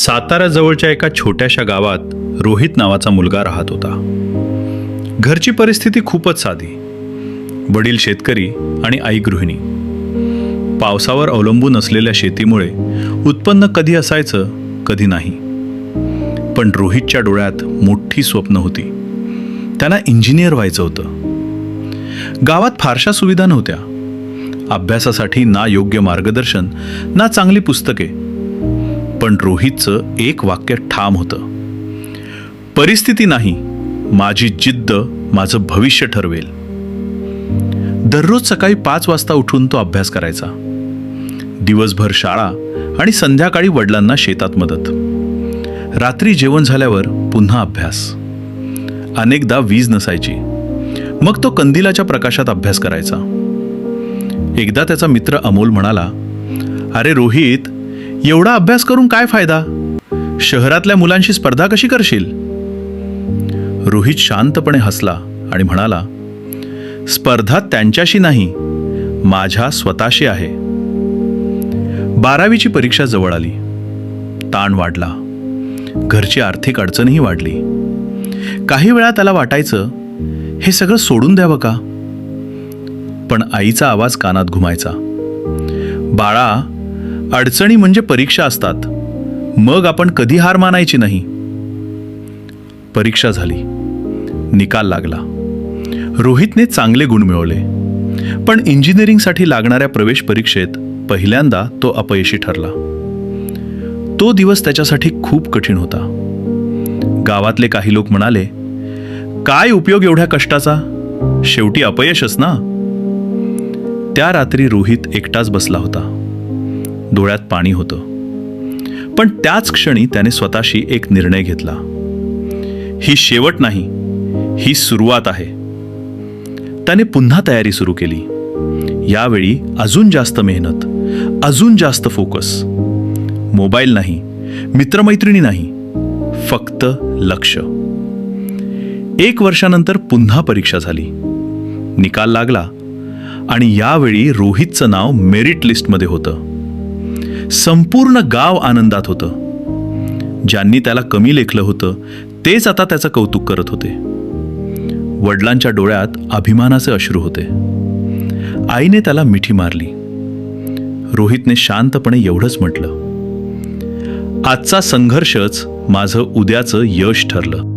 साताऱ्याजवळच्या एका छोट्याशा गावात रोहित नावाचा मुलगा राहत होता. घरची परिस्थिती खूपच साधी. वडील शेतकरी आणि आई गृहिणी. पावसावर अवलंबून असलेल्या शेतीमुळे उत्पन्न कधी असायचं कधी नाही. पण रोहितच्या डोळ्यात मोठी स्वप्न होती. त्याला इंजिनियर व्हायचं होतं. गावात फारशा सुविधा नव्हत्या. अभ्यासासाठी ना योग्य मार्गदर्शन ना चांगली पुस्तके. पण रोहितचं एक वाक्य ठाम होतं. परिस्थिती नाही, माझी जिद्द माझं भविष्य ठरवेल. दररोज सकाळी 5 वाजता उठून तो अभ्यास करायचा. दिवसभर शाळा आणि संध्याकाळी वडिलांना शेतात मदत. रात्री जेवण झाल्यावर पुन्हा अभ्यास. अनेकदा वीज नसायची. मग तो कंदिलाच्या प्रकाशात अभ्यास करायचा. एकदा त्याचा मित्र अमोल म्हणाला, अरे रोहित, एवढा अभ्यास करून काय फायदा? शहरातल्या मुलांशी स्पर्धा कशी करशील? रोहित शांतपणे हसला आणि म्हणाला, स्पर्धा त्यांच्याशी नाही, माझ्या स्वतःशी आहे. 12वीची परीक्षा जवळ आली. ताण वाढला. घरची आर्थिक अडचणही वाढली. काही वेळा त्याला वाटायचं, हे सगळं सोडून द्यावं का? पण आईचा आवाज कानात घुमायचा, बाळा, अडचणी म्हणजे परीक्षा असतात, मग आपण कधी हार मानायची नाही. परीक्षा झाली. निकाल लागला. रोहितने चांगले गुण मिळवले. पण इंजिनिअरिंगसाठी लागणाऱ्या प्रवेश परीक्षेत पहिल्यांदा तो अपयशी ठरला. तो दिवस त्याच्यासाठी खूप कठीण होता. गावातले काही लोक म्हणाले, काय उपयोग एवढ्या कष्टाचा? शेवटी अपयशच ना. त्या रात्री रोहित एकटाच बसला होता. डोळ्यात पाणी होतं. पण त्याच क्षणी त्याने स्वतःशी एक निर्णय घेतला. ही शेवट नाही, ही सुरुवात आहे. त्याने पुन्हा तयारी सुरू केली. यावेळी अजून जास्त मेहनत, अजून जास्त फोकस. मोबाईल नाही, मित्रमैत्रिणी नाही, फक्त लक्ष. 1 वर्षानंतर पुन्हा परीक्षा झाली. निकाल लागला आणि यावेळी रोहितचं नाव मेरिट लिस्टमध्ये होतं. संपूर्ण गाव आनंदात होतं. ज्यांनी त्याला कमी लेखलं होतं तेच आता त्याचं कौतुक करत होते. वडिलांच्या डोळ्यात अभिमानाचे अश्रू होते. आईने त्याला मिठी मारली. रोहितने शांतपणे एवढंच म्हटलं, आजचा संघर्षच माझं उद्याचं यश ठरलं.